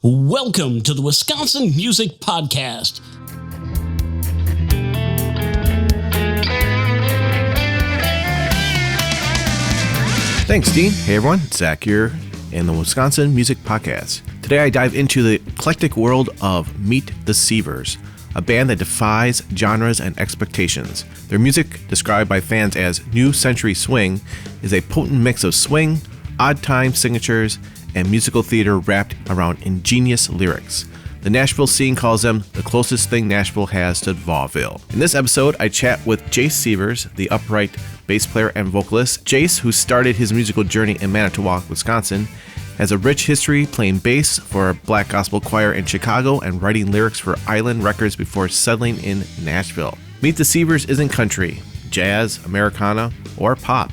Welcome to the Wisconsin Music Podcast. Thanks, Dean. Hey, everyone. It's Zach here in the Wisconsin Music Podcast. Today, I dive into the eclectic world of Meet the Seavers, a band that defies genres and expectations. Their music, described by fans as New Century Swing, is a potent mix of swing, odd time signatures, and musical theater wrapped around ingenious lyrics. The Nashville scene calls them the closest thing Nashville has to Vaudeville. In this episode, I chat with Jace Seavers, the upright bass player and vocalist. Jace, who started his musical journey in Manitowoc, Wisconsin, has a rich history playing bass for a black gospel choir in Chicago and writing lyrics for Island Records before settling in Nashville. Meet the Seavers isn't country, jazz, Americana, or pop.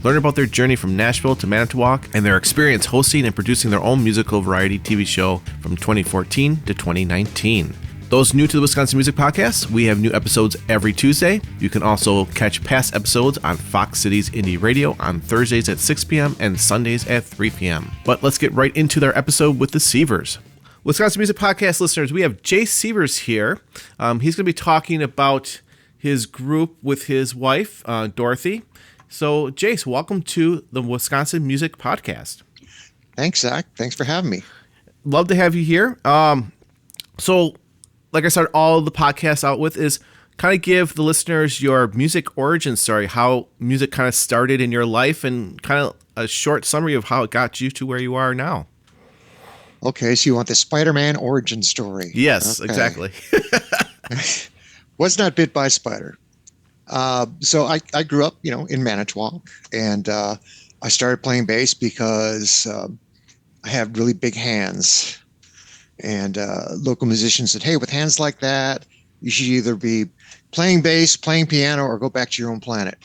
Learn about their journey from Nashville to Manitowoc and their experience hosting and producing their own musical variety TV show from 2014 to 2019. Those new to the Wisconsin Music Podcast, we have new episodes every Tuesday. You can also catch past episodes on Fox Cities Indie Radio on Thursdays at 6 p.m. and Sundays at 3 p.m. But let's get right into their episode with the Seavers. Wisconsin Music Podcast listeners, we have Jace Seavers here. He's going to be talking about his group with his wife, Dorothy. So, Jace, welcome to the Wisconsin Music Podcast. Thanks, Zach. Thanks for having me. Love to have you here. So, like I started all the podcasts out with is kind of give the listeners your music origin story, how music kind of started in your life, and kind of a short summary of how it got you to where you are now. Okay, so you want the Spider-Man origin story? Yes, okay. Exactly. Was not bit by a spider. So I grew up, in Manitowoc, and I started playing bass because I have really big hands. And local musicians said, hey, with hands like that, you should either be playing bass, playing piano, or go back to your own planet.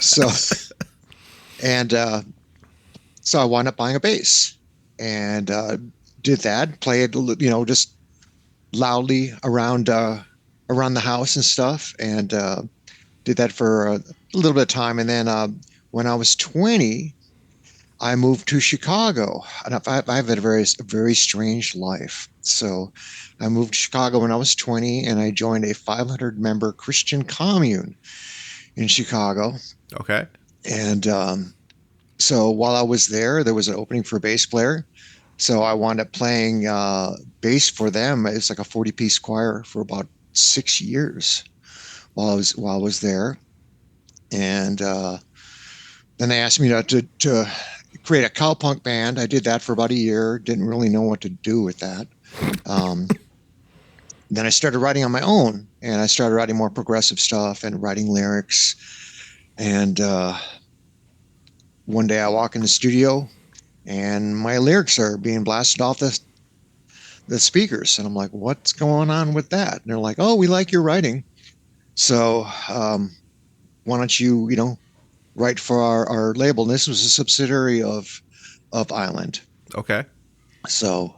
So I wound up buying a bass and did that, played, just loudly around the house and stuff, and did that for a little bit of time. And then when I was 20, I moved to Chicago. And I've had a very strange life. So I moved to Chicago when I was 20, and I joined a 500-member Christian commune in Chicago. Okay. And so while I was there was an opening for a bass player. So I wound up playing bass for them. It's like a 40-piece choir for about 6 years while I was there. And then they asked me to create a cowpunk band. I did that for about a year. Didn't really know what to do with that. Then I started writing on my own, and I started writing more progressive stuff and writing lyrics. And one day I walk in the studio, and my lyrics are being blasted off the speakers. And I'm like, what's going on with that? And they're like, oh, we like your writing. So why don't you, write for our label? And this was a subsidiary of Island. Okay. So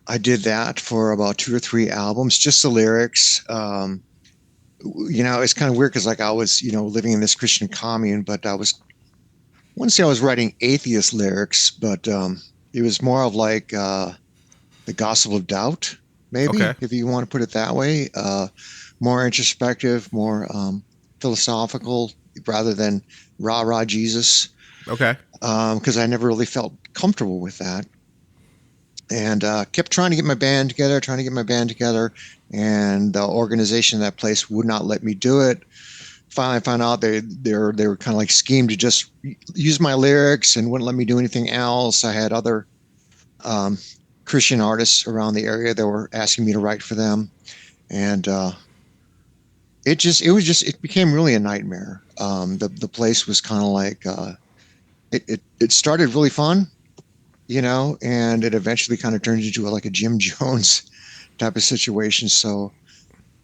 I did that for about 2 or 3 albums, just the lyrics. It's kind of weird because I was, living in this Christian commune, but I wouldn't say I was writing atheist lyrics, but it was more of like the gospel of doubt, maybe, if you want to put it that way. More introspective, more philosophical, rather than rah-rah Jesus. Okay. Because I never really felt comfortable with that. And kept trying to get my band together, and the organization of that place would not let me do it. Finally, I found out they were kind of like schemed to just use my lyrics and wouldn't let me do anything else. I had other Christian artists around the area that were asking me to write for them, and it became really a nightmare. The place was kind of like it started really fun, and it eventually kind of turned into like a Jim Jones type of situation. So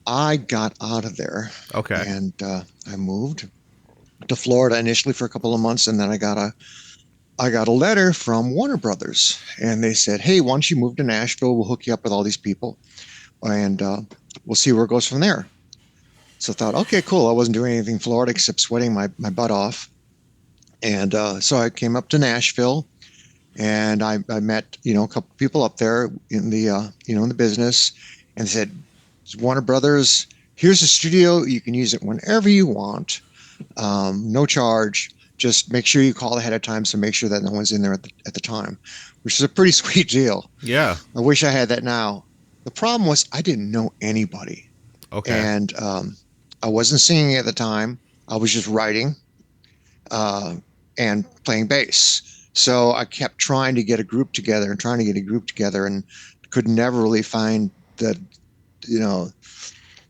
I got out of there. Okay. And I moved to Florida initially for a couple of months, and then I got a letter from Warner Brothers, and they said, hey, why don't you move to Nashville? We'll hook you up with all these people, and we'll see where it goes from there. So I thought, okay, cool. I wasn't doing anything in Florida except sweating my butt off. And so I came up to Nashville, And I met, a couple people up there in the, in the business, and said, Warner Brothers, here's a studio. You can use it whenever you want. No charge. Just make sure you call ahead of time, so make sure that no one's in there at the time, which is a pretty sweet deal. Yeah. I wish I had that now. The problem was I didn't know anybody. Okay. And I wasn't singing at the time. I was just writing and playing bass. So I kept trying to get a group together and could never really find the,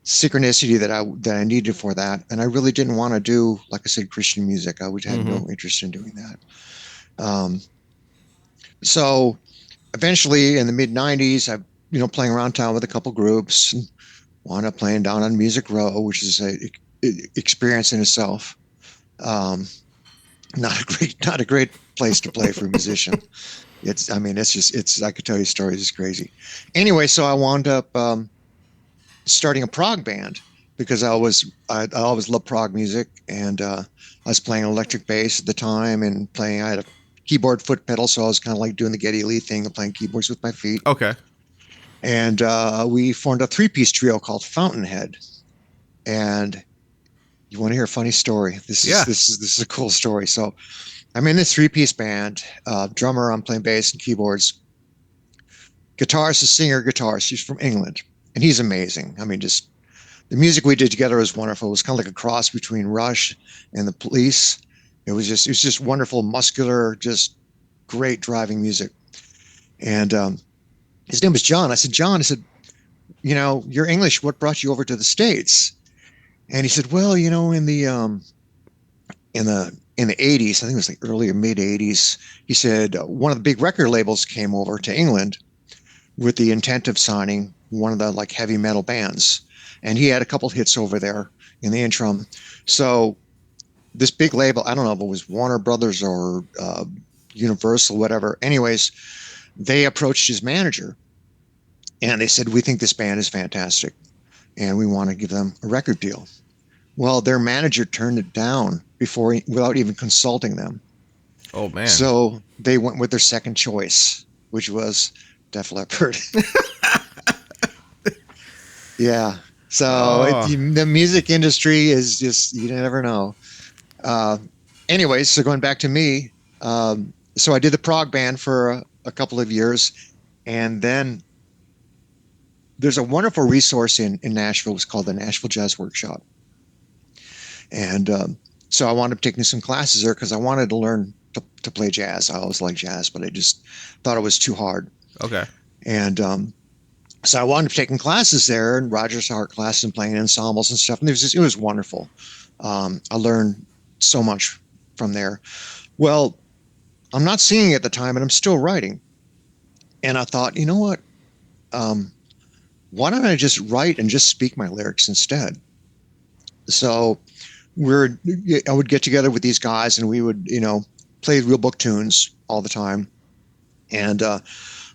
synchronicity that I needed for that. And I really didn't want to do, like I said, Christian music. I would have no interest in doing that. So eventually in the mid 90s, I, playing around town with a couple groups, and wound up playing down on Music Row, which is a experience in itself. Not a great place to play for a musician. I could tell you stories. It's crazy. Anyway, so I wound up starting a prog band because I always loved prog music, and I was playing electric bass at the time and I had a keyboard foot pedal, so I was kind of like doing the Geddy Lee thing of playing keyboards with my feet. Okay. And we formed a 3-piece trio called Fountainhead. And you want to hear a funny story? This is a cool story. So I'm in this 3-piece band. Drummer, I'm playing bass and keyboards. Guitarist, a singer, guitarist. He's from England, and he's amazing. I mean, just the music we did together was wonderful. It was kind of like a cross between Rush and the Police. It was just wonderful, muscular, just great driving music. And his name was John. I said, John, you're English. What brought you over to the States? And he said, well, in the 80s, I think it was like early or mid 80s, he said one of the big record labels came over to England with the intent of signing one of the like heavy metal bands. And he had a couple hits over there in the interim. So this big label, I don't know if it was Warner Brothers or Universal, whatever. Anyways, they approached his manager and they said, we think this band is fantastic and we want to give them a record deal. Well, their manager turned it down without even consulting them. Oh, man. So they went with their second choice, which was Def Leppard. Yeah. So the music industry is just, you never know. Anyways, so going back to me, so I did the prog band for a couple of years, and then there's a wonderful resource in Nashville. It's called the Nashville Jazz Workshop. And so I wound up taking some classes there because I wanted to learn to play jazz. I always liked jazz, but I just thought it was too hard. Okay. And so I wound up taking classes there, and Rogers Hart classes, and playing ensembles and stuff. And it was wonderful. I learned so much from there. Well, I'm not singing at the time, and I'm still writing. And I thought, you know what? Why don't I just write and just speak my lyrics instead? So I would get together with these guys, and we would, play real book tunes all the time. And I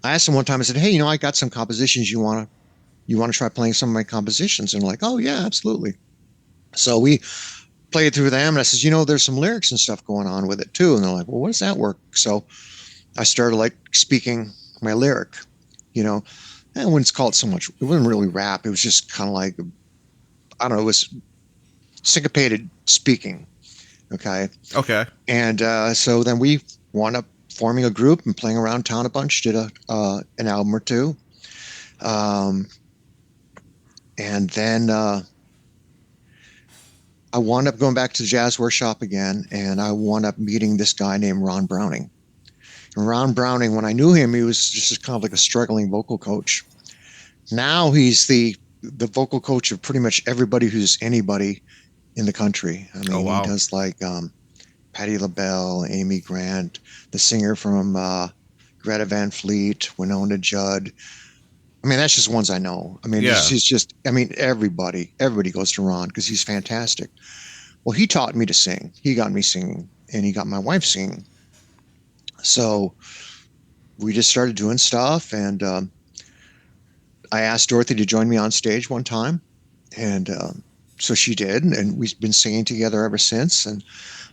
asked them one time, I said, hey, I got some compositions. You want to try playing some of my compositions? And they're like, oh yeah, absolutely. So we played through them, and I says, there's some lyrics and stuff going on with it too. And they're like, well, what does that work? So I started like speaking my lyric, and I wouldn't call it so much. It wasn't really rap. It was just kind of like, I don't know, it was syncopated speaking. Okay. And so then we wound up forming a group and playing around town a bunch, did an album or two. And then I wound up going back to the jazz workshop again, and I wound up meeting this guy named Ron Browning. And Ron Browning, when I knew him, he was just kind of like a struggling vocal coach. Now he's the vocal coach of pretty much everybody who's anybody in the country. I mean, He does like Patti LaBelle, Amy Grant, the singer from Greta Van Fleet, Winona Judd. I mean, that's just ones I know. I mean, he's just, everybody goes to Ron because he's fantastic. Well, he taught me to sing. He got me singing, and he got my wife singing. So we just started doing stuff, and I asked Dorothy to join me on stage one time, and so she did, and we've been singing together ever since. And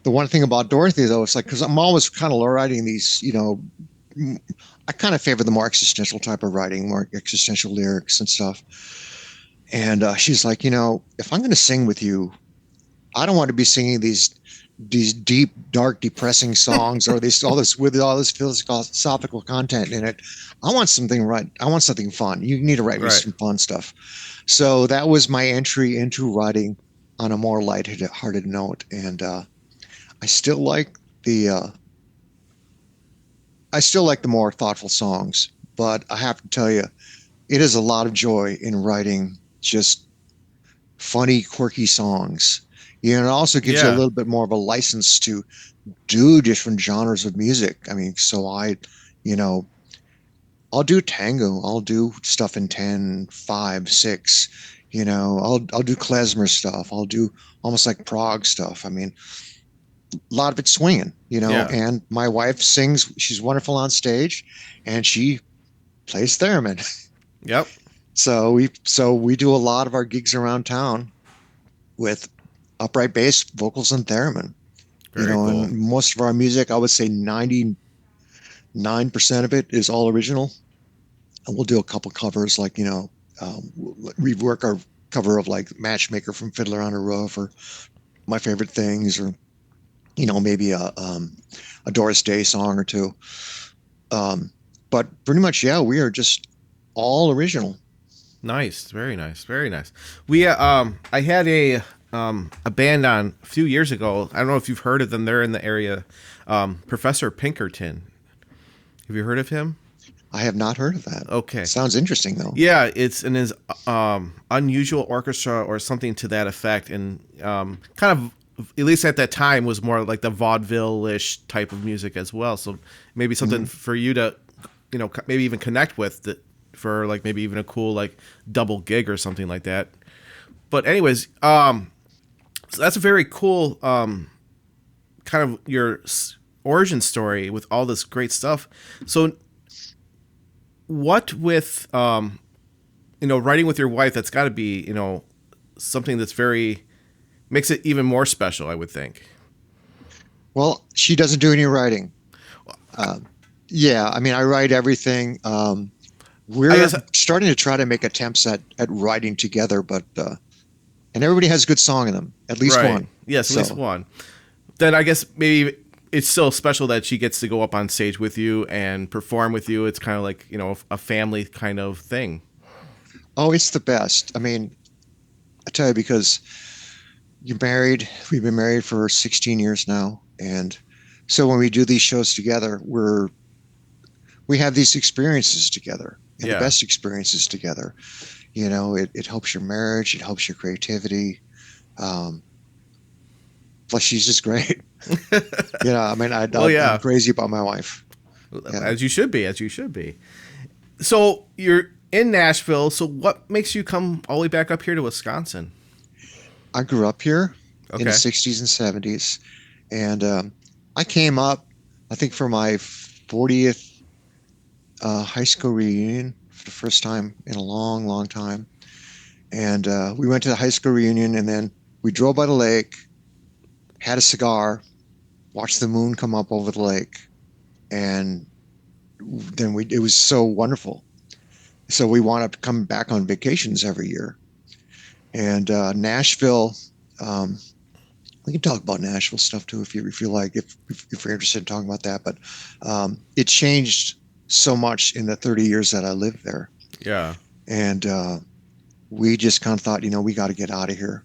the one thing about Dorothy, though, it's like, because I'm always kind of writing these, I kind of favor the more existential type of writing, more existential lyrics and stuff. And she's like, if I'm going to sing with you, I don't want to be singing these deep, dark, depressing songs or all this philosophical content in it. I want something right. I want something fun. You need to write me some fun stuff. So that was my entry into writing on a more lighthearted note. And I still like the more thoughtful songs, but I have to tell you, it is a lot of joy in writing just funny, quirky songs. It also gives you a little bit more of a license to do different genres of music. I mean, so I'll do tango, I'll do stuff in 10, 5, 6, I'll do klezmer stuff, I'll do almost like prog stuff. I mean, a lot of it's swinging, and my wife sings. She's wonderful on stage, and she plays theremin. Yep. So we do a lot of our gigs around town with upright bass, vocals, and theremin. Very cool. And most of our music, I would say 99% of it is all original. And we'll do a couple covers, like, we work our cover of like Matchmaker from Fiddler on a Roof, or My Favorite Things, or, maybe a Doris Day song or two. But pretty much, we are just all original. Nice. Very nice. Very nice. We, I had a band on a few years ago. I don't know if you've heard of them. They're in the area. Professor Pinkerton. Have you heard of him? I have not heard of that. Okay. Sounds interesting, though. Yeah, it's in his unusual orchestra or something to that effect. And kind of, at least at that time, was more like the vaudeville-ish type of music as well. So maybe something for you to, maybe even connect with for like maybe even a cool like double gig or something like that. But anyways, so that's a very cool kind of your origin story with all this great stuff. So what with, writing with your wife, that's got to be, something that's makes it even more special, I would think. Well, she doesn't do any writing. I mean, I write everything. We're starting to try to make attempts at writing together, but and everybody has a good song in them, at least one. Yes, at least one. Then I guess maybe it's still special that she gets to go up on stage with you and perform with you. It's kind of like, a family kind of thing. Oh, it's the best. I mean, I tell you, because we've been married for 16 years now. And so when we do these shows together, we have these experiences together, and the best experiences together. It helps your marriage. It helps your creativity. Plus, she's just great. I mean, I'm crazy about my wife. As you should be. So you're in Nashville. So what makes you come all the way back up here to Wisconsin? I grew up here in the 60s and 70s. And I came up, I think, for my 40th high school reunion for the first time in a long, long time. And we went to the high school reunion, and then we drove by the lake, had a cigar, watched the moon come up over the lake, and then it was so wonderful. So we wound up coming back on vacations every year. And Nashville, we can talk about Nashville stuff too if you like, if you're interested in talking about that. But it changed so much in the 30 years that I lived there. Yeah. And we just kind of thought, we got to get out of here,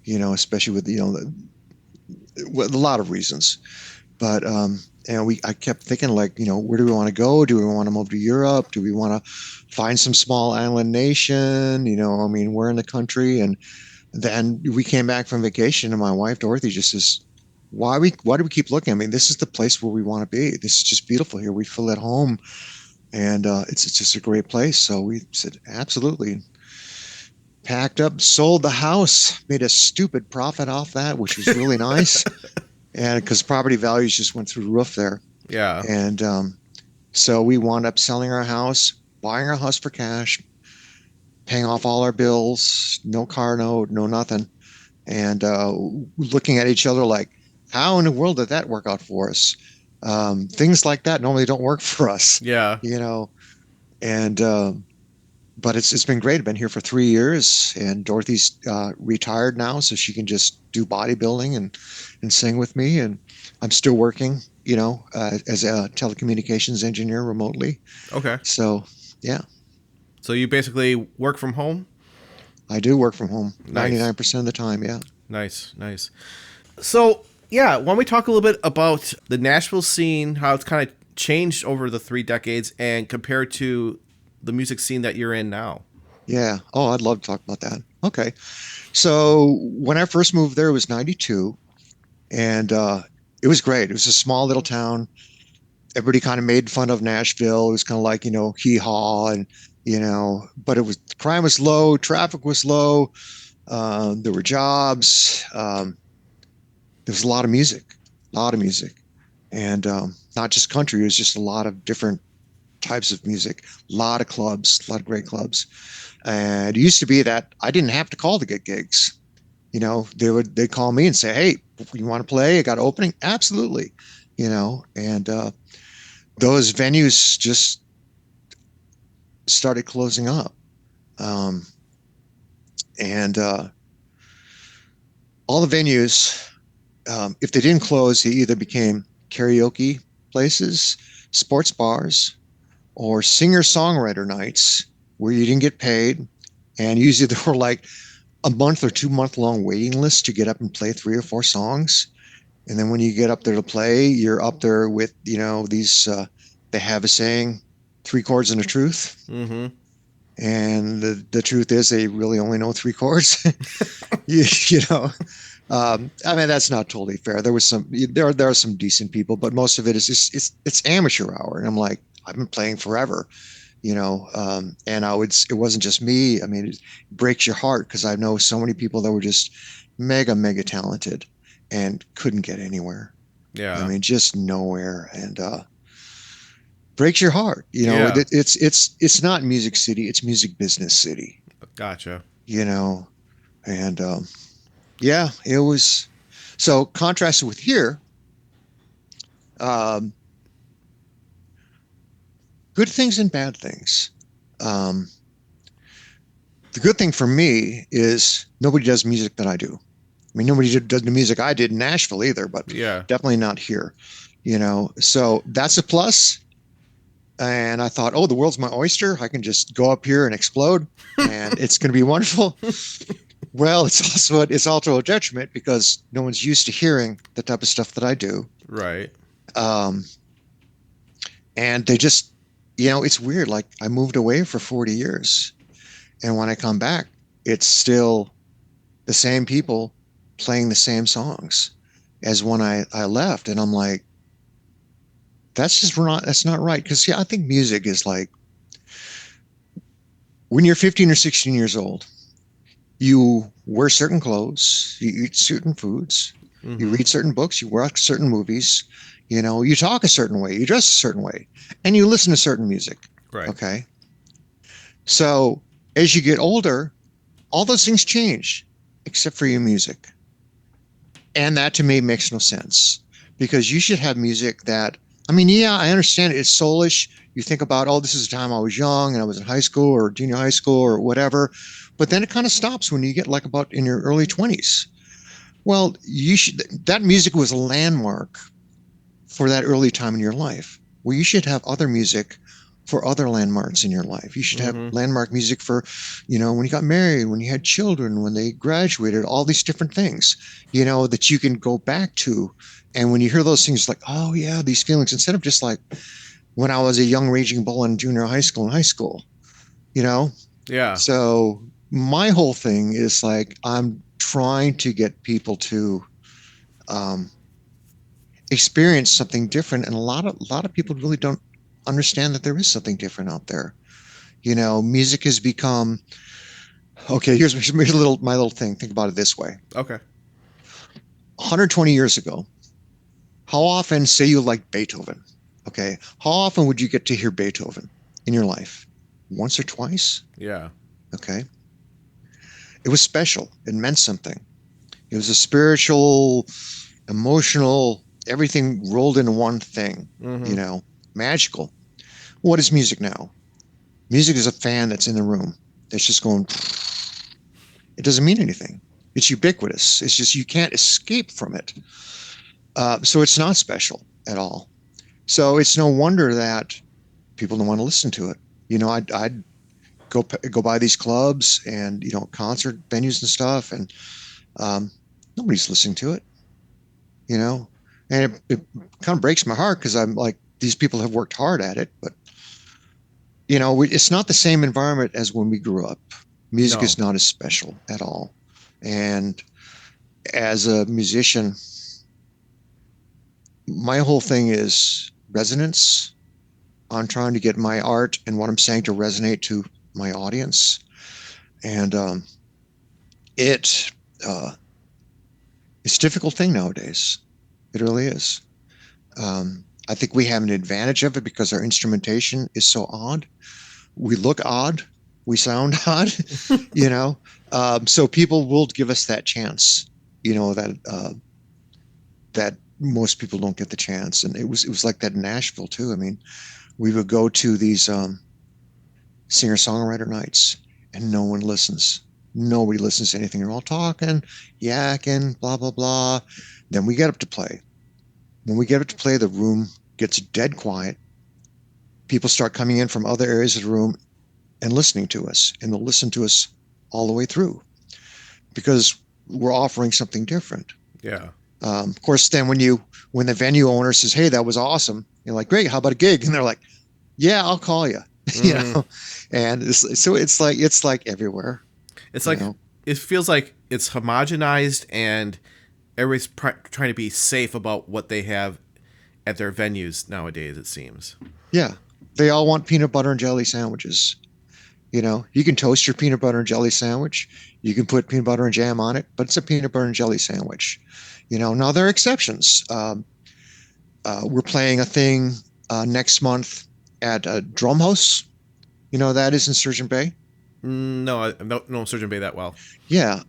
especially with, with a lot of reasons. But I kept thinking, like, where do we want to go? Do we want to move to Europe? Do we want to find some small island nation? I mean, we're in the country. And then we came back from vacation, and my wife, Dorothy, just says, why do we keep looking? I mean, this is the place where we want to be. This is just beautiful here. We feel at home, and it's just a great place. So we said, absolutely. Packed up, sold the house, made a stupid profit off that, which was really nice. And because property values just went through the roof there. Yeah. And so we wound up selling our house, buying our house for cash, paying off all our bills, no car note, no nothing. And looking at each other like, how in the world did that work out for us? Things like that normally don't work for us, Yeah. you know. And but it's been great. I've been here for 3 years, and Dorothy's retired now, so she can just do bodybuilding and sing with me. And I'm still working, as a telecommunications engineer remotely. Okay. So yeah, So you basically work from home? I do work from home Nice. 99% of the time. Yeah. Nice, nice. So, yeah, why don't we talk a little bit about the Nashville scene, how it's kind of changed over the 3 decades and compared to the music scene that you're in now? Yeah. Oh, I'd love to talk about that. Okay. So when I first moved there, it was 92, and it was great. It was a small little town. Everybody kind of made fun of Nashville. It was kind of like, hee haw, and, but crime was low, traffic was low. There were jobs. There was a lot of music, and not just country. It was just a lot of different types of music, a lot of clubs, a lot of great clubs. And it used to be that I didn't have to call to get gigs. They'd call me and say, "Hey, you want to play? I got an opening." Absolutely. And those venues just started closing up. And all the venues, if they didn't close, they either became karaoke places, sports bars, or singer-songwriter nights where you didn't get paid. And usually there were like a month or 2 month long waiting list to get up and play 3 or 4 songs. And then when you get up there to play, you're up there with, these, they have a saying, 3 chords and a truth. Mm-hmm. And the truth is they really only know 3 chords. you know, I mean, that's not totally fair. There are some decent people, but most of it is just, it's amateur hour. And I'm like, I've been playing forever, and it wasn't just me. I mean, it breaks your heart because I know so many people that were just mega, mega talented and couldn't get anywhere. Yeah. I mean, just nowhere. And, breaks your heart. Yeah. It's not Music City. It's Music Business City, Gotcha. and, yeah, it was, so contrasted with here, good things and bad things. The good thing for me is nobody does music that I do. I mean, nobody does the music I did in Nashville either, but Yeah. definitely not here, so that's a plus. And I thought, oh, the world's my oyster. I can just go up here and explode and it's going to be wonderful. Well, it's also a detriment because no one's used to hearing the type of stuff that I do. Right. And they just, it's weird. Like I moved away for 40 years. And when I come back, it's still the same people playing the same songs as when I left. And I'm like, that's not right. Because, I think music is like when you're 15 or 16 years old, you wear certain clothes, you eat certain foods, Mm-hmm. you read certain books, you watch certain movies, you talk a certain way, you dress a certain way, and you listen to certain music. Right. Okay. So as you get older, all those things change except for your music. And that to me makes no sense because you should have music that, I mean, yeah, I understand it's soulish. You think about, oh, this is the time I was young and I was in high school or junior high school or whatever. But then it kind of stops when you get like about in your early 20s. Well, that music was a landmark for that early time in your life. Well, you should have other music for other landmarks in your life. You should have landmark music for, when you got married, when you had children, when they graduated, all these different things, that you can go back to. And when you hear those things, like, oh yeah, these feelings, instead of just like when I was a young raging bull in junior high school and high school, Yeah. So my whole thing is like, I'm trying to get people to, experience something different. And a lot of people really don't understand that there is something different out there. Music has become, okay, here's my little thing. Think about it this way. Okay. 120 years ago, how often, say you like Beethoven, okay, how often would you get to hear Beethoven in your life? Once or twice? Yeah. Okay. It was special. It meant something. It was a spiritual, emotional everything rolled into one thing, Mm-hmm. magical. What is music now? Music is a fan that's in the room that's just going, it doesn't mean anything. It's ubiquitous. It's just you can't escape from it. So it's not special at all. So it's no wonder that people don't want to listen to it. I'd go by these clubs and concert venues and stuff, and nobody's listening to it. And it kind of breaks my heart because I'm like, these people have worked hard at it, but it's not the same environment as when we grew up. Music No. is not as special at all. And as a musician, my whole thing is resonance. I'm trying to get my art and what I'm saying to resonate to my audience. And it's a difficult thing nowadays. It really is. I think we have an advantage of it because our instrumentation is so odd. We look odd. We sound odd, So people will give us that chance, that most people don't get the chance. And it was like that in Nashville too. I mean, we would go to these singer-songwriter nights and no one listens. Nobody listens to anything. They're all talking, yakking, blah, blah, blah. Then we get up to play. When we get up to play, the room gets dead quiet. People start coming in from other areas of the room and listening to us, and they'll listen to us all the way through because we're offering something different. Yeah. Of course, then when the venue owner says, "Hey, that was awesome," you're like, "Great, how about a gig?" And they're like, "Yeah, I'll call you." And it's like everywhere. It's like it feels like it's homogenized and everybody's trying to be safe about what they have at their venues nowadays, it seems. Yeah, they all want peanut butter and jelly sandwiches. You can toast your peanut butter and jelly sandwich. You can put peanut butter and jam on it, but it's a peanut butter and jelly sandwich. Now there are exceptions. We're playing a thing next month at Drumhouse. That is in Surgeon Bay. No, I don't know Surgeon Bay that well. Yeah,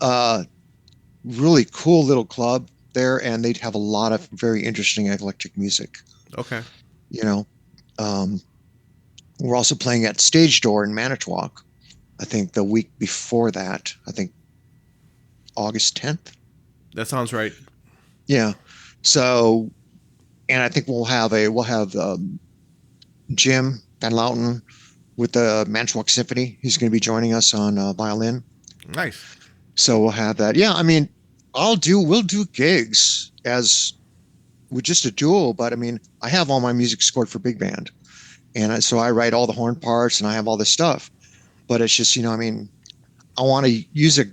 really cool little club there, and they'd have a lot of very interesting eclectic music. Okay. We're also playing at Stage Door in Manitowoc. I think the week before that, I think August 10th. That sounds right. Yeah. So, and I think we'll have Jim Van Louten with the Manitowoc Symphony. He's going to be joining us on violin. Nice. So we'll have that. Yeah. I mean, we'll do gigs as with just a duo, but I mean, I have all my music scored for big band. And so I write all the horn parts and I have all this stuff, but it's just, I mean, I want to use it,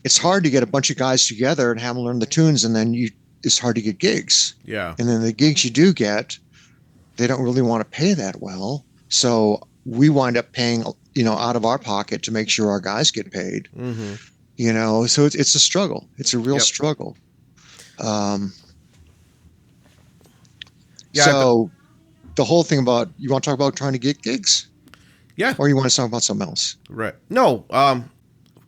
it's hard to get a bunch of guys together and have them learn the tunes. And then it's hard to get gigs. Yeah. And then the gigs you do get, they don't really want to pay that well. So we wind up paying, out of our pocket to make sure our guys get paid, so it's a struggle. It's a real struggle. So the whole thing about, you want to talk about trying to get gigs? Yeah. Or you want to talk about something else? Right. No,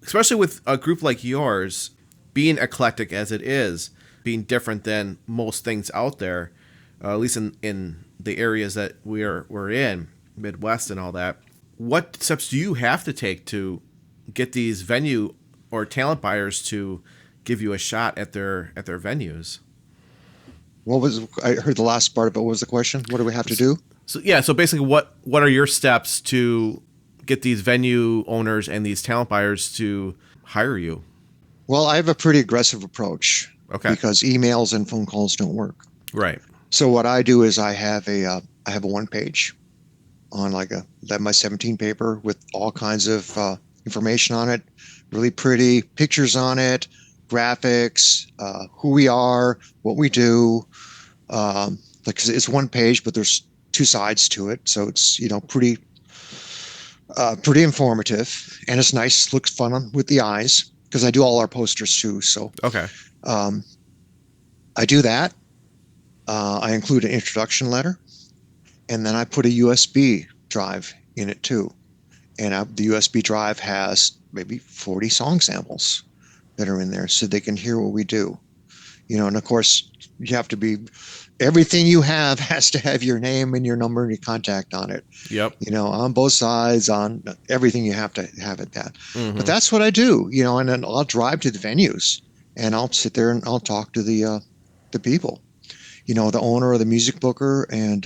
especially with a group like yours, being eclectic as it is, being different than most things out there, at least in the areas that we're in, Midwest and all that. What steps do you have to take to get these venue or talent buyers to give you a shot at their venues? I heard the last part of it. What was the question? What do we have to do? So basically what are your steps to get these venue owners and these talent buyers to hire you? Well, I have a pretty aggressive approach. Okay. Because emails and phone calls don't work. Right. So what I do is I have a one page on my 17 paper with all kinds of information on it, really pretty pictures on it, graphics, who we are, what we do. It's one page, but there's two sides to it, so it's pretty informative, and it's nice, looks fun with the eyes because I do all our posters too. So Okay. I do that. I include an introduction letter, and then I put a USB drive in it too. And the USB drive has maybe 40 song samples that are in there so they can hear what we do. And of course you have to be, everything you have has to have your name and your number and your contact on it. Yep. On both sides, on everything, you have to have it that. Mm-hmm. But that's what I do, and then I'll drive to the venues and I'll sit there and I'll talk to the people, the owner or the music booker. And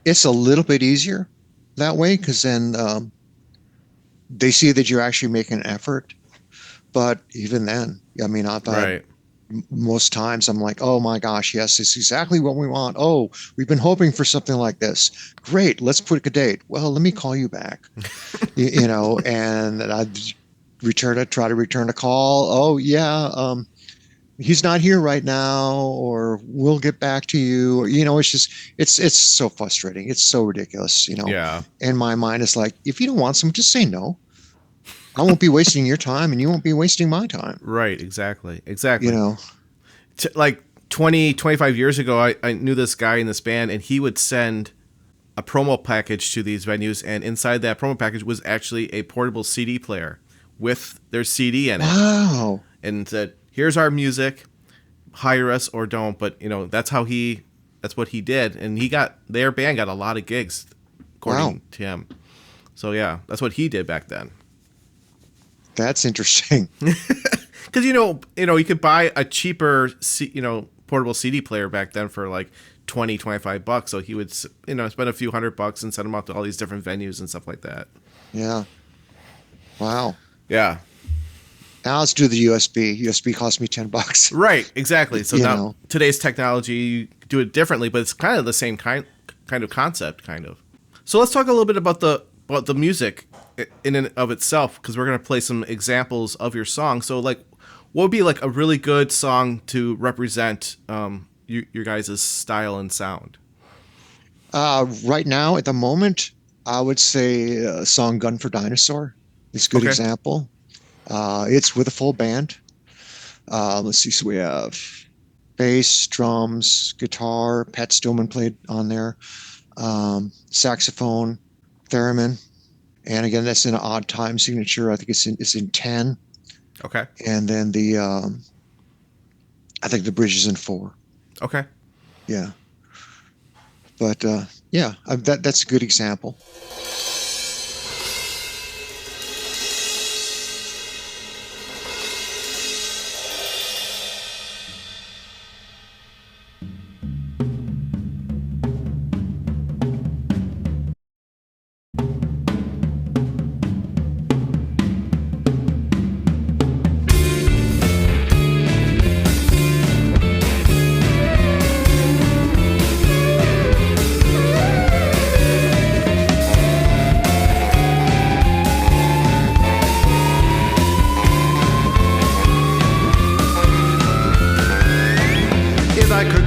it's a little bit easier that way, because then they see that you're actually making an effort. But even then, I mean, Right. most times I'm like, oh my gosh, yes, it's exactly what we want. Oh, we've been hoping for something like this. Great, let's put a date. Well, let me call you back. And I try to return a call. Oh yeah, he's not here right now, or we'll get back to you. It's just, it's so frustrating. It's so ridiculous. Yeah. And my mind is like, if you don't want some, just say no. I won't be wasting your time, and you won't be wasting my time. Right. Exactly. Exactly. Like 20, 25 years ago, I knew this guy in this band, and he would send a promo package to these venues, and inside that promo package was actually a portable CD player with their CD in it. Wow. And said, here's our music, hire us or don't. But, that's what he did. And their band got a lot of gigs, according to him. So, yeah, that's what he did back then. That's interesting. Because, you could buy a cheaper, portable CD player back then for like $20, $25. So he would, spend a few $100 and send them out to all these different venues and stuff like that. Yeah. Wow. Yeah. Now let's do the USB. USB cost me $10. Right. Exactly. So now today's technology, you do it differently, but it's kind of the same kind of concept, kind of. So let's talk a little bit about the music in and of itself, because we're going to play some examples of your song. So like, what would be like a really good song to represent your guys' style and sound? Right now, at the moment, I would say a song "Gun for Dinosaur" is a good example. It's with a full band. Let's see. So we have bass, drums, guitar. Pat Stillman played on there. Saxophone, theremin. And again, that's in an odd time signature. I think it's in 10. Okay. And then I think the bridge is in 4. Okay. Yeah. But that's a good example.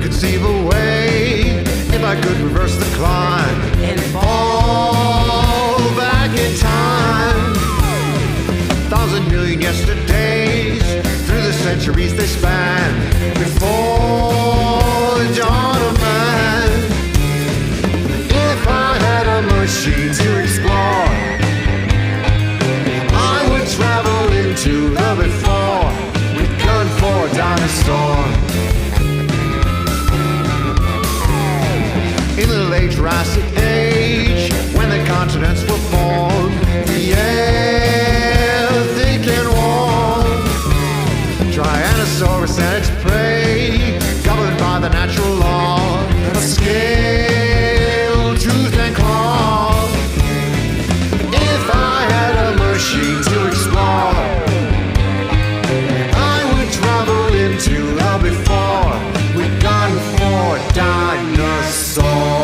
Conceive a way, if I could reverse the climb and fall back in time. 1,000 million yesterdays, through the centuries they span, before the dawn of man. If I had a machine to explore, I would travel into the before with gun for a dinosaur. In the late Jurassic Age, when the continents were formed, the air thick and warm, Tyrannosaurus and its prey, governed by the natural law of scale, tooth and claw. If I had a machine to explore, I would travel into the before with gun for dinosaurs.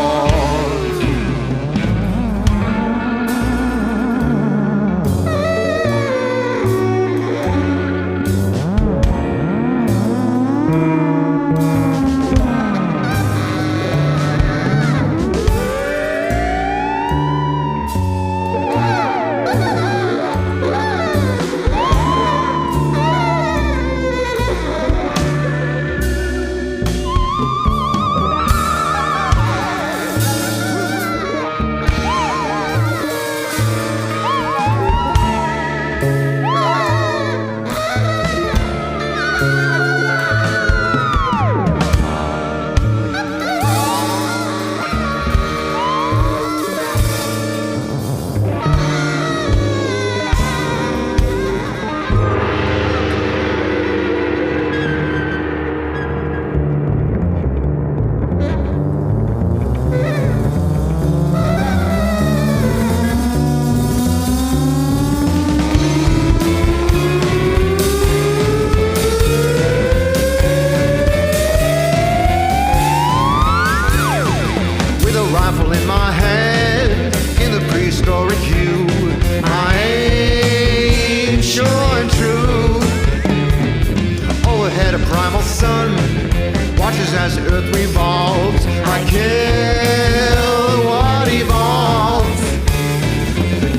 kill what evolved.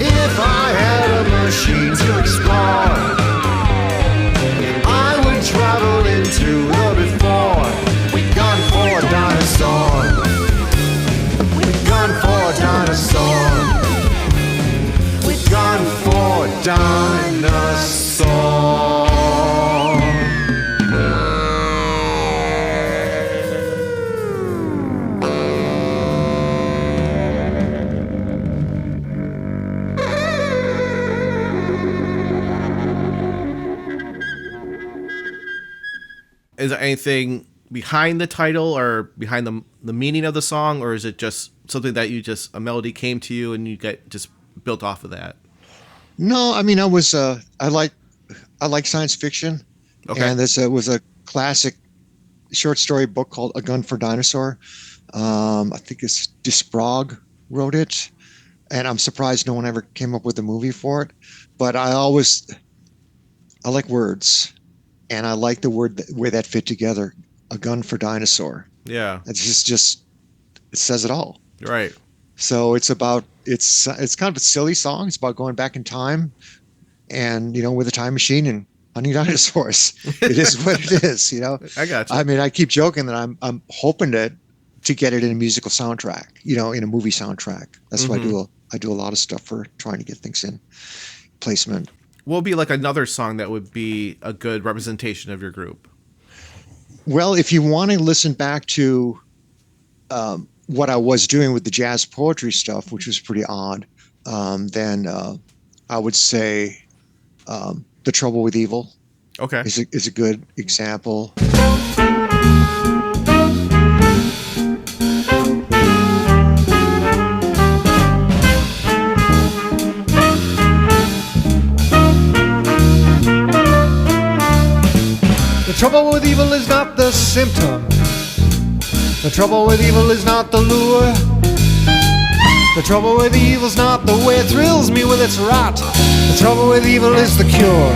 If I had a machine to explore, I would travel into the before. We've gone for a dinosaur. We've gone for a dinosaur. We've gone for a dinosaur. Is there anything behind the title or behind the meaning of the song, or is it just something that a melody came to you and you get just built off of that? No, I mean, I like science fiction. Okay. And this was a classic short story book called A Gun for Dinosaur. I think it's Sprague wrote it, and I'm surprised no one ever came up with a movie for it. But I like words, and I like the way that fit together. A gun for dinosaur. Yeah. It's just it says it all. Right. So it's kind of a silly song. It's about going back in time, and with a time machine and hunting dinosaurs. It is what it is. I got you. I mean, I keep joking that I'm hoping to get it in a musical soundtrack. In a movie soundtrack. That's why I do a lot of stuff for trying to get things in placement. What would be like another song that would be a good representation of your group? Well, if you want to listen back to what I was doing with the jazz poetry stuff, which was pretty odd, then I would say The Trouble with Evil. Okay. Is a good example. The trouble with evil is not the symptom. The trouble with evil is not the lure. The trouble with evil's not the way it thrills me with its rot. The trouble with evil is the cure.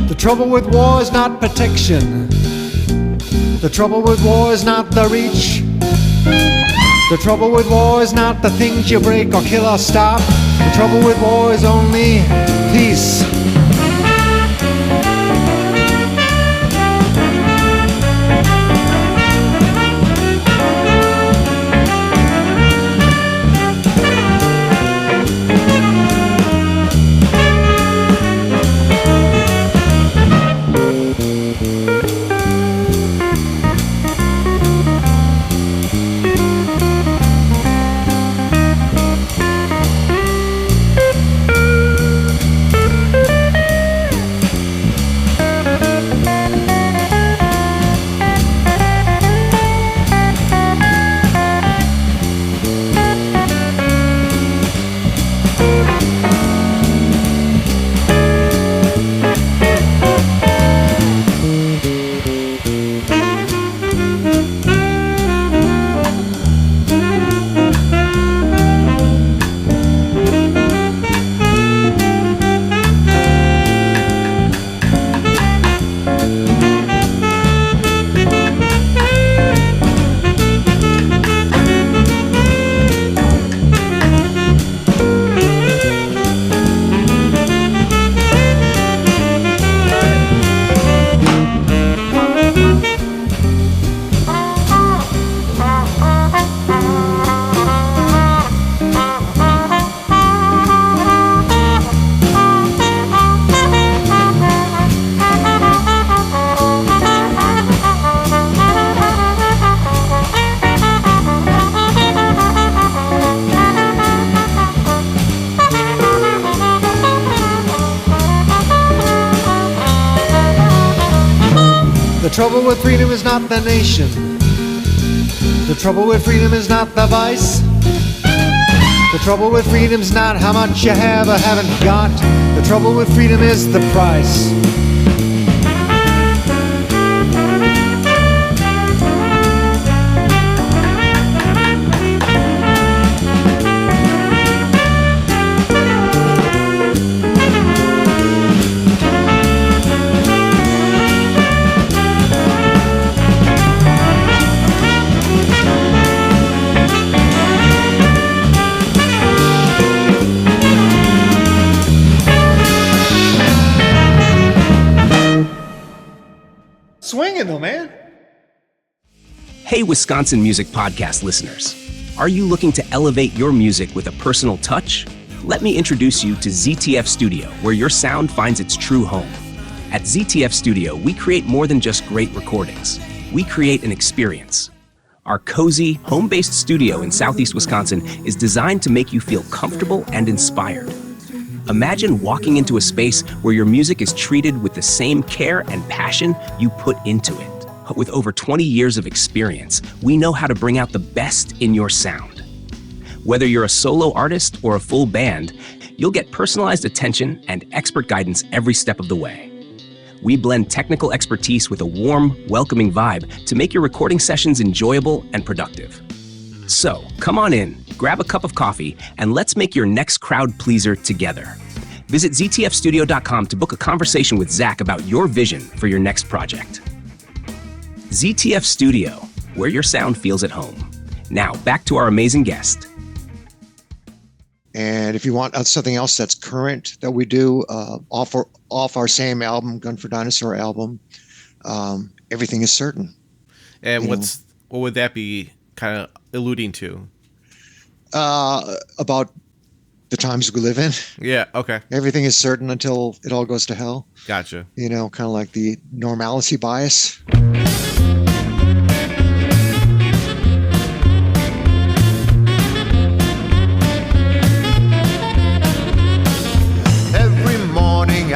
The trouble with war is not protection. The trouble with war is not the reach. The trouble with war is not the things you break or kill or stop. The trouble with war is only peace. The trouble with freedom is not the nation. The trouble with freedom is not the vice. The trouble with freedom's not how much you have or haven't got. The trouble with freedom is the price. singing though, man. Hey, Wisconsin Music Podcast listeners. Are you looking to elevate your music with a personal touch? Let me introduce you to ZTF Studio, where your sound finds its true home. At ZTF Studio, we create more than just great recordings. We create an experience. Our cozy, home-based studio in Southeast Wisconsin is designed to make you feel comfortable and inspired. Imagine walking into a space where your music is treated with the same care and passion you put into it. With over 20 years of experience, we know how to bring out the best in your sound. Whether you're a solo artist or a full band, you'll get personalized attention and expert guidance every step of the way. We blend technical expertise with a warm, welcoming vibe to make your recording sessions enjoyable and productive. So, come on in, grab a cup of coffee, and let's make your next crowd pleaser together. Visit ztfstudio.com to book a conversation with Zach about your vision for your next project. ZTF Studio, where your sound feels at home. Now, back to our amazing guest. And if you want something else that's current that we do off our same album, Gun for Dinosaur album, Everything is Certain. And what would that be kind of alluding to? About the times we live in. Yeah, okay. Everything is certain until it all goes to hell. Gotcha. Kind of like the normalcy bias.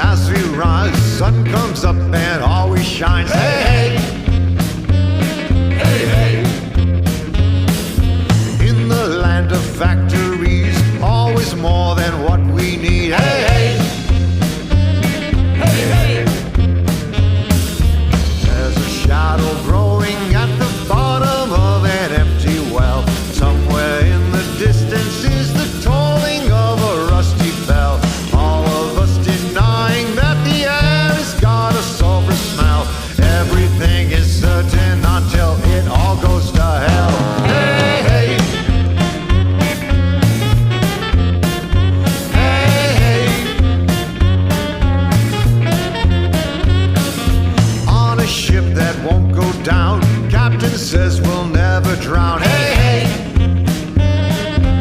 As we rise, sun comes up and always shines. Hey, hey, hey, hey. In the land of factories, always more than what we need. Hey, hey, hey, hey. There's a shadow growing at the bottom of an empty well. Somewhere in the distance is the tolling of a rusty bell. All of us denying that the air has got a sulfur smell. Everything is certain until it all goes to hell. Hey, hey. Hey, hey. On a ship that won't go down, captain says we'll never drown. Hey, hey.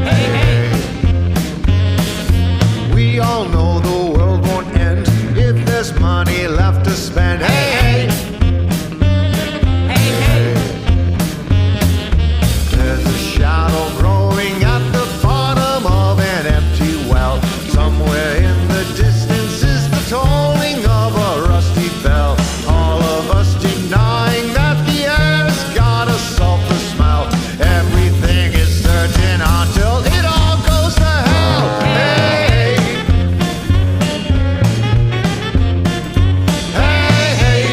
Hey, hey. We all know the world won't end if there's money left to spend. Hey, hey. Hey, hey. There's a shadow growing at the bottom of an empty well. Somewhere in the distance is the tolling of a rusty bell. All of us denying that the air's got a sulfur smell. Everything is certain until it all goes to hell. Hey, hey, hey.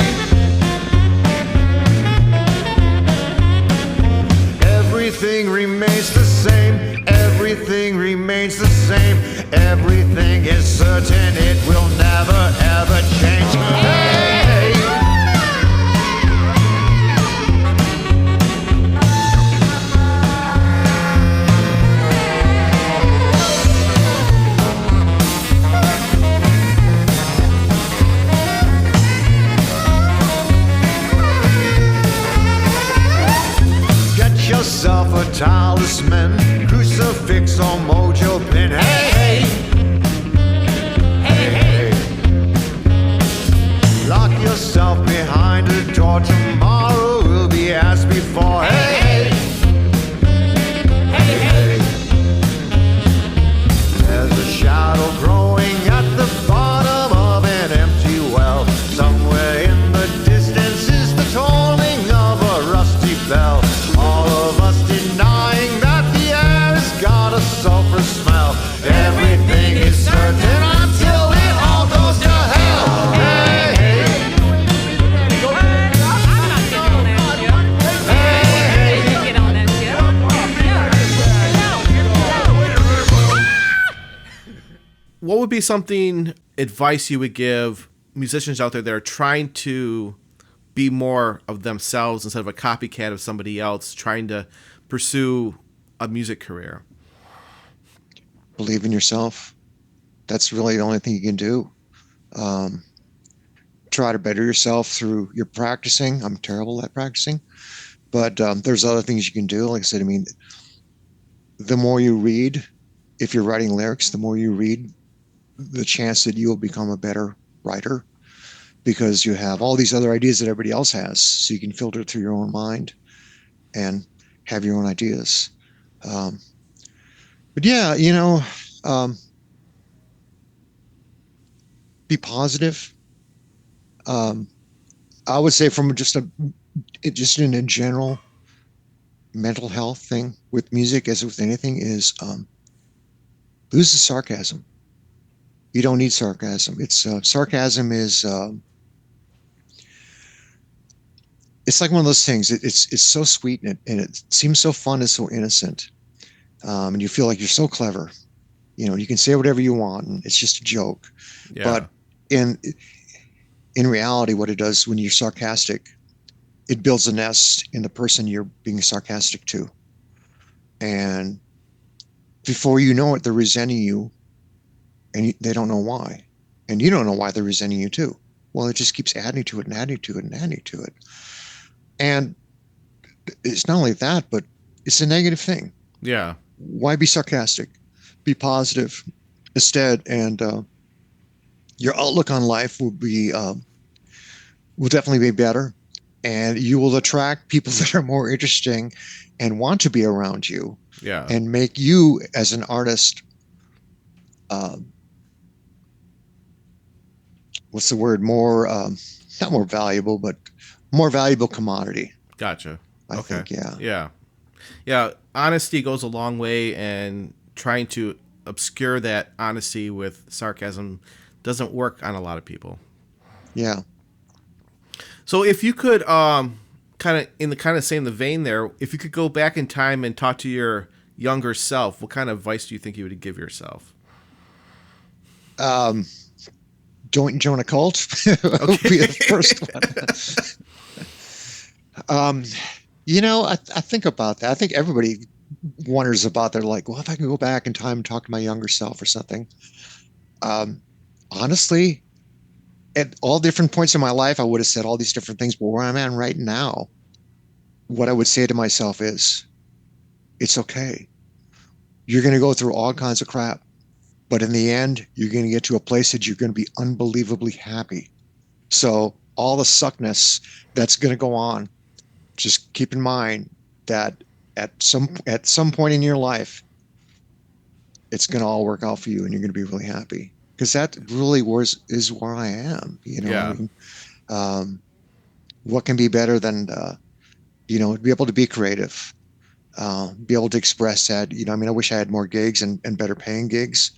Everything remains the same. Everything remains the same. Everything is certain. It will never ever change. Hey, hey. Get yourself a talisman, crucifix or mojo pin. Hey, hey. Hey, hey. Lock yourself behind a door. Tomorrow will be as before. Hey, hey. Hey, hey. There's a shadow growing at the bottom of an empty well. Somewhere in the distance is the tolling of a rusty bell. All of us denying that the air has got a sulfur smell. Everything is certain until it all goes to hell. Hey, hey. What would be something, advice you would give musicians out there that are trying to be more of themselves instead of a copycat of somebody else, trying to pursue a music career? Believe in yourself. That's really the only thing you can do. try to better yourself through your practicing. I'm terrible at practicing, but there's other things you can do. Like I said, I mean, the more you read, if you're writing lyrics, the more you read, the chance that you will become a better writer, because you have all these other ideas that everybody else has. So you can filter through your own mind and have your own ideas. But yeah, be positive. I would say from just in a general mental health thing with music, as with anything, is lose the sarcasm. You don't need sarcasm. It's sarcasm is it's like one of those things. It's so sweet and it seems so fun and so innocent, and you feel like you're so clever. You can say whatever you want, and it's just a joke. Yeah. But in reality, what it does when you're sarcastic, it builds a nest in the person you're being sarcastic to. And before you know it, they're resenting you, and they don't know why. And you don't know why they're resenting you too. Well, it just keeps adding to it and adding to it and adding to it. And it's not only that, but it's a negative thing. Yeah. Why be sarcastic? Be positive instead, and your outlook on life will definitely be better, and you will attract people that are more interesting and want to be around you. Yeah. And make you as an artist, what's the word? More, not more valuable, but more valuable commodity. Gotcha. I think, yeah. Yeah. Yeah. Honesty goes a long way, and trying to obscure that honesty with sarcasm doesn't work on a lot of people. Yeah. So if you could, kind of in the same vein there, if you could go back in time and talk to your younger self, what kind of advice do you think you would give yourself? Join a cult would be the first one. I think about that. I think everybody wonders about. They're like, well, if I could go back in time and talk to my younger self or something. Honestly, at all different points in my life, I would have said all these different things. But where I'm at right now, what I would say to myself is, it's okay. You're going to go through all kinds of crap, but in the end, you're going to get to a place that you're going to be unbelievably happy. So all the suckness that's going to go on, just keep in mind that at some point in your life, it's going to all work out for you, and you're going to be really happy. Because that really is where I am. Yeah. I mean, what can be better than be able to be creative, be able to express that. I wish I had more gigs and better paying gigs.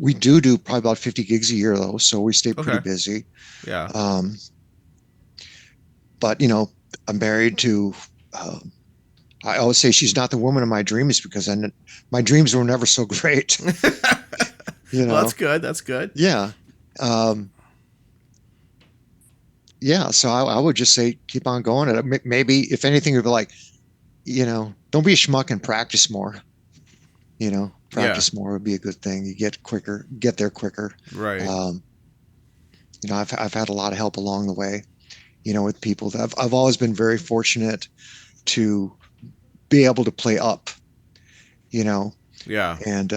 We do probably about 50 gigs a year though, so we stay pretty busy. Yeah. But I'm married to. I always say she's not the woman of my dreams, because my dreams were never so great. Well, that's good. That's good. Yeah. Yeah. So I would just say, keep on going. And maybe if anything, would be like, don't be a schmuck and practice more. Practice more would be a good thing. You get there quicker. Right. I've had a lot of help along the way, with people. I've always been very fortunate to be able to play up, Yeah. And,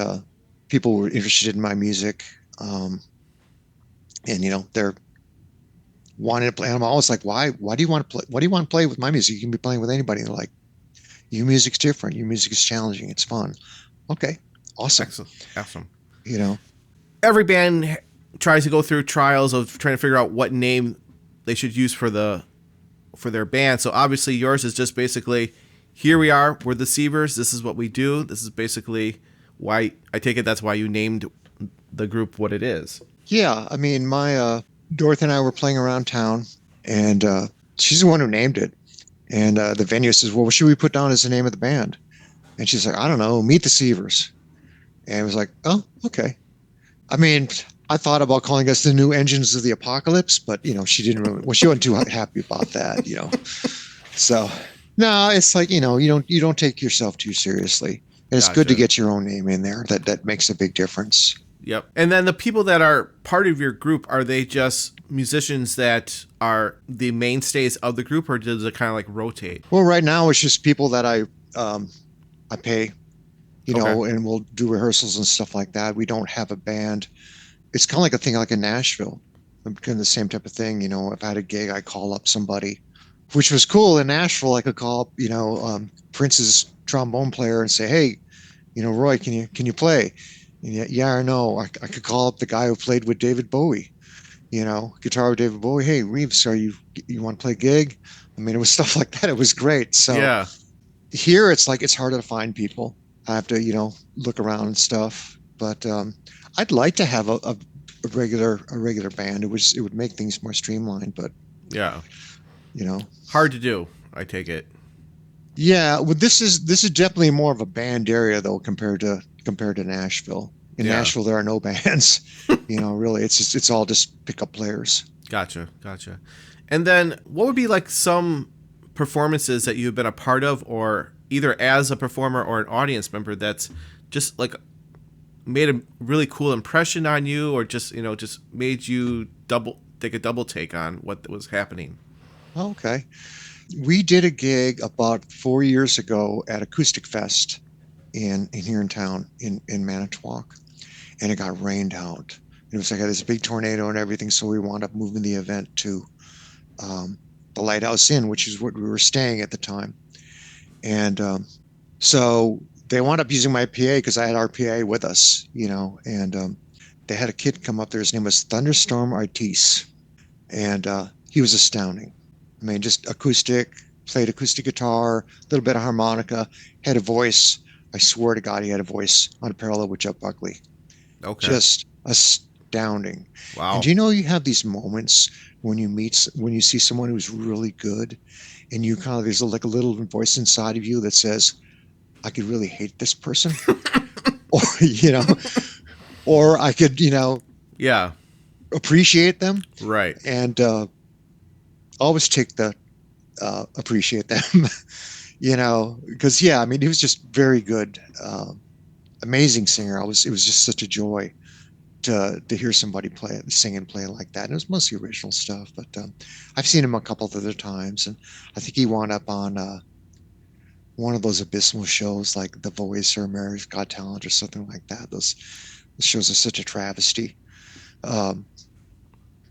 people were interested in my music, and they're wanting to play. And I'm always like, why do you want to play? What do you want to play with my music? You can be playing with anybody. And they're like, your music's different. Your music is challenging. It's fun. Okay, awesome. Awesome. Every band tries to go through trials of trying to figure out what name they should use for their band. So obviously yours is just basically, here we are. We're the Seavers. This is what we do. This is basically why, I take it that's why you named the group what it is. Yeah, I mean, my Dorothy and I were playing around town, and she's the one who named it. And the venue says, well, what should we put down as the name of the band? And she's like, I don't know, Meet the Seavers. And I was like, oh, okay. I mean, I thought about calling us the New Engines of the Apocalypse, but, she didn't really, she wasn't too happy about that, So, no, it's like, you don't take yourself too seriously. And it's good to get your own name in there. That makes a big difference. Yep. And then the people that are part of your group, are they just musicians that are the mainstays of the group, or does it kind of like rotate? Well, right now it's just people that I pay, and we'll do rehearsals and stuff like that. We don't have a band. It's kind of like a thing like in Nashville. I'm kind of the same type of thing. If I had a gig, I call up somebody, which was cool in Nashville. I could call up, Prince's trombone player and say, hey, Roy, can you play? And yeah or no. I could call up the guy who played with David Bowie, guitar with David Bowie. Hey, Reeves, you want to play a gig? I mean, it was stuff like that. It was great. So yeah. Here it's like it's harder to find people. I have to, look around and stuff. But I'd like to have a regular band. It would make things more streamlined. But yeah, hard to do. I take it. Yeah, well, this is definitely more of a band area though compared to Nashville. In Nashville, there are no bands. Really, it's all just pickup players. Gotcha. And then, what would be like some performances that you've been a part of, or either as a performer or an audience member, that's just like made a really cool impression on you, or just made you take a double take on what was happening? Okay. We did a gig about 4 years ago at Acoustic Fest in here in town in Manitowoc, and it got rained out. It was like this big tornado and everything, so we wound up moving the event to the Lighthouse Inn, which is what we were staying at the time. And so they wound up using my PA because I had our PA with us, and they had a kid come up there. His name was Thunderstorm Artis, and he was astounding. I mean, just acoustic, played acoustic guitar, a little bit of harmonica, had a voice. I swear to God, he had a voice on a parallel with Jeff Buckley. Okay. Just astounding. Wow. And you have these moments when you see someone who's really good, and you kind of, there's like a little voice inside of you that says, I could really hate this person. Or, or I could, yeah, appreciate them. Right. And, always take the appreciate them, because he was just very good, amazing singer. It was just such a joy to hear somebody sing and play like that. And it was mostly original stuff, but I've seen him a couple of other times, and I think he wound up on one of those abysmal shows like The Voice or America's Got Talent or something like that. Those shows are such a travesty.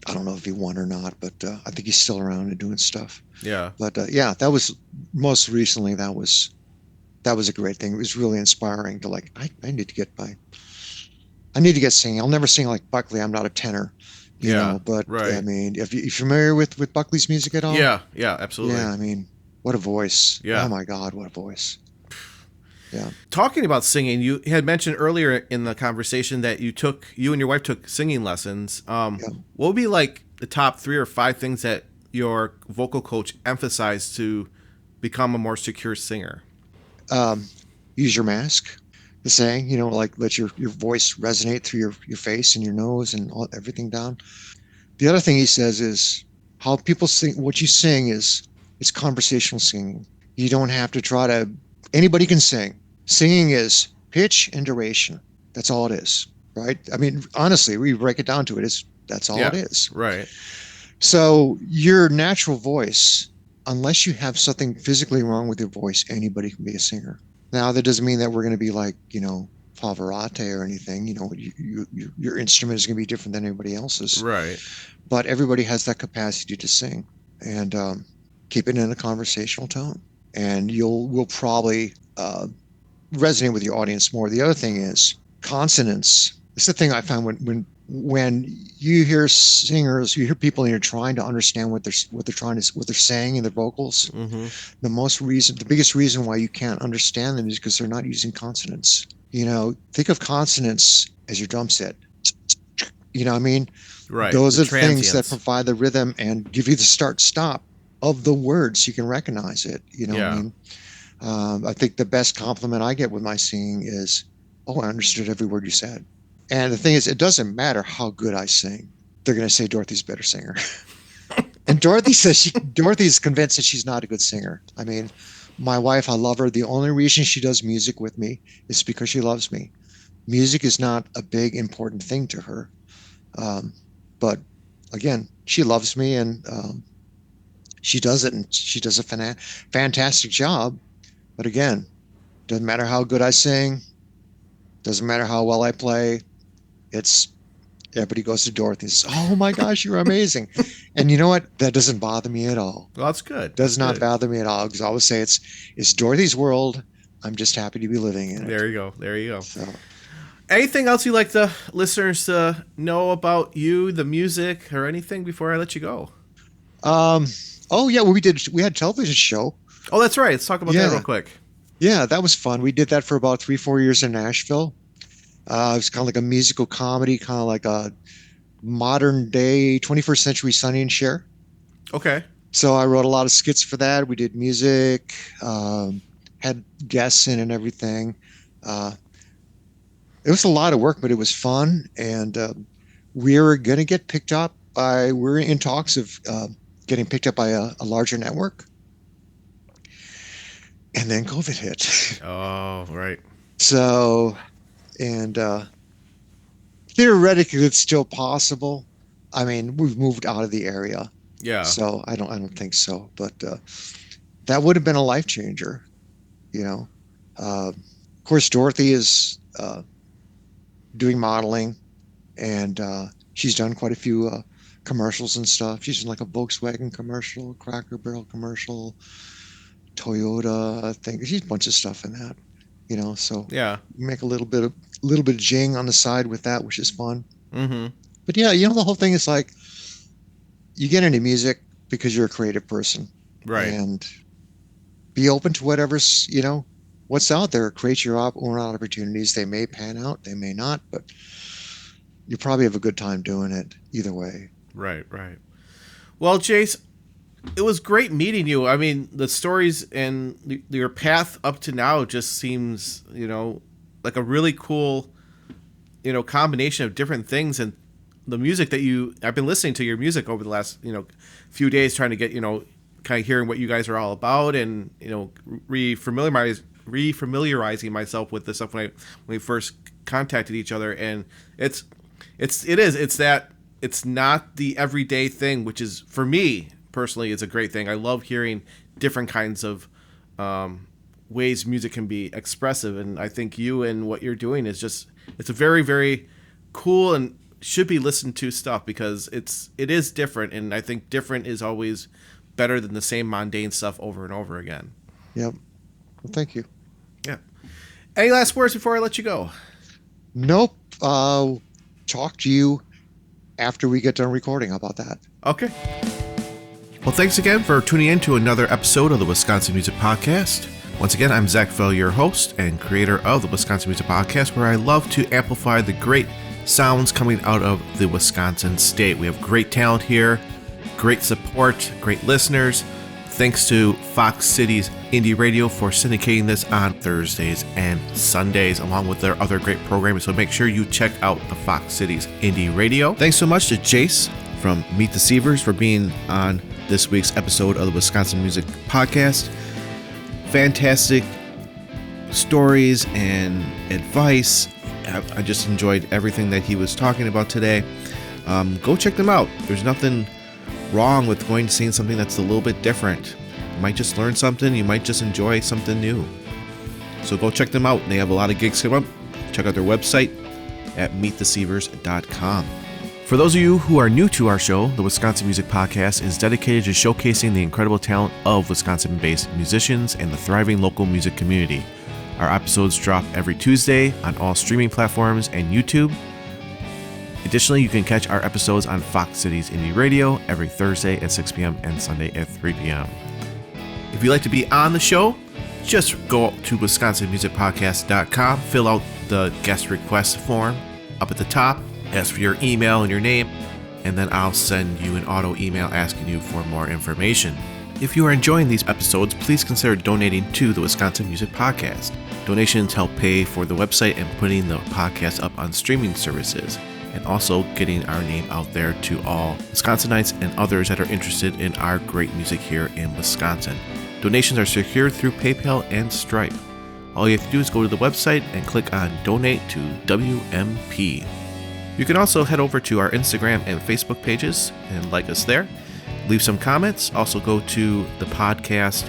I don't know if he won or not, but I think he's still around and doing stuff. Yeah. But that was most recently. That was a great thing. It was really inspiring to I need to get singing. I'll never sing like Buckley. I'm not a tenor, you know. But right. I mean, if you're familiar with Buckley's music at all? Yeah, absolutely. Yeah, I mean, what a voice. Yeah. Oh my God, what a voice. Yeah. Talking about singing, you had mentioned earlier in the conversation that you and your wife took singing lessons. What would be like the top 3 or 5 things that your vocal coach emphasized to become a more secure singer? Use your mask. The saying, let your voice resonate through your face and your nose and everything down. The other thing he says is how people sing. What you sing it's conversational singing. You don't have to anybody can sing. Singing is pitch and duration. That's all it is, right? I mean, honestly, we break it down to that's all it is. Right. So your natural voice, unless you have something physically wrong with your voice, anybody can be a singer. Now, that doesn't mean that we're going to be like, Pavarotti or anything. Your instrument is going to be different than anybody else's. Right. But everybody has that capacity to sing, and keep it in a conversational tone, and we'll probably resonate with your audience more. The other thing is consonants. It's the thing I find when you hear singers, you hear people, and you're trying to understand what they're saying in their vocals. Mm-hmm. The biggest reason why you can't understand them is because they're not using consonants. Think of consonants as your drum set. You know what I mean? Right. Those the are things that transients. provide the rhythm and give you the start-stop of the word, so you can recognize it. What I mean? I think the best compliment I get with my singing is, "Oh, I understood every word you said." And the thing is, it doesn't matter how good I sing. They're going to say Dorothy's a better singer. And Dorothy says Dorothy's convinced that she's not a good singer. I mean, my wife, I love her. The only reason she does music with me is because she loves me. music is not a big important thing to her. But again, she loves me, and she does it, and she does a fantastic job. But again, doesn't matter how good I sing, doesn't matter how well I play. It's everybody goes to Dorothy and says, "Oh my gosh, you're amazing." And you know what? That doesn't bother me at all. Well, that's good. Does not bother me at all, because I always say it's Dorothy's world. I'm just happy to be living in it. There you go. There you go. So, anything else you'd like the listeners to know about you, the music, or anything before I let you go? Oh yeah, well, we had a television show. Oh, that's right. Let's talk about that real quick. Yeah, that was fun. We did that for about 3-4 years in Nashville. It was kind of like a musical comedy, kind of like a modern day 21st Century Sonny and Cher. Okay. So I wrote a lot of skits for that. We did music, had guests in and everything. It was a lot of work, but it was fun. And we're going to get picked up we're in talks of getting picked up by a larger network. And then COVID hit. Oh, right. So, and theoretically, it's still possible. I mean, we've moved out of the area. Yeah. So I don't think so. But that would have been a life changer, you know. Of course, Dorothy is doing modeling, and she's done quite a few commercials and stuff. She's in like a Volkswagen commercial, Cracker Barrel commercial, Toyota, I think. She's a bunch of stuff in that, you know. So yeah, make a little bit of jing on the side with that, which is fun. Mm-hmm. But yeah, you know, the whole thing is like, you get into music because you're a creative person, right? And be open to whatever's, you know, what's out there. Create your own opportunities. They may pan out, they may not, but you probably have a good time doing it either way. Right. Well, Jace, it was great meeting you. I mean, the stories and your path up to now just seems, you know, like a really cool, you know, combination of different things. And the music that I've been listening to your music over the last, you know, few days, trying to get, you know, kind of hearing what you guys are all about, and, you know, refamiliarizing myself with this stuff when we first contacted each other. And it's not the everyday thing, which is, for me personally, is a great thing. I love hearing different kinds of ways music can be expressive, and I think you and what you're doing is it's a very, very cool and should be listened to stuff, because it is different, and I think different is always better than the same mundane stuff over and over again. Yep. Well, thank you. Yeah. Any last words before I let you go? Nope. Talk to you after we get done recording. How about that? Okay. Well, thanks again for tuning in to another episode of the Wisconsin Music Podcast. Once again, I'm Zach Fell, your host and creator of the Wisconsin Music Podcast, where I love to amplify the great sounds coming out of the Wisconsin state. We have great talent here, great support, great listeners. Thanks to Fox Cities Indie Radio for syndicating this on Thursdays and Sundays, along with their other great programming. So make sure you check out the Fox Cities Indie Radio. Thanks so much to Jace from Meet the Seavers for being on this week's episode of the Wisconsin Music Podcast. Fantastic stories and advice. I just enjoyed everything that he was talking about today. Go check them out. There's nothing wrong with going to seeing something that's a little bit different. You might just learn something. You might just enjoy something new. So go check them out. They have a lot of gigs coming up. Check out their website at meettheseavers.com. For those of you who are new to our show, the Wisconsin Music Podcast is dedicated to showcasing the incredible talent of Wisconsin-based musicians and the thriving local music community. Our episodes drop every Tuesday on all streaming platforms and YouTube. Additionally, you can catch our episodes on Fox Cities Indie Radio every Thursday at 6 p.m. and Sunday at 3 p.m. If you'd like to be on the show, just go to wisconsinmusicpodcast.com, fill out the guest request form up at the top, ask for your email and your name, and then I'll send you an auto email asking you for more information. If you are enjoying these episodes, please consider donating to the Wisconsin Music Podcast. Donations help pay for the website and putting the podcast up on streaming services, and also getting our name out there to all Wisconsinites and others that are interested in our great music here in Wisconsin. Donations are secured through PayPal and Stripe. all you have to do is go to the website and click on Donate to WMP. You can also head over to our Instagram and Facebook pages and like us there. Leave some comments. Also go to the podcast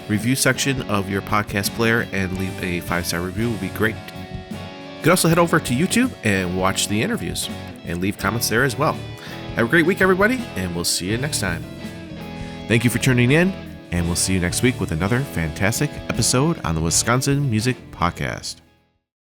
review section of your podcast player and leave a 5-star review. Would be great. You can also head over to YouTube and watch the interviews and leave comments there as well. Have a great week, everybody, and we'll see you next time. Thank you for tuning in, and we'll see you next week with another fantastic episode on the Wisconsin Music Podcast.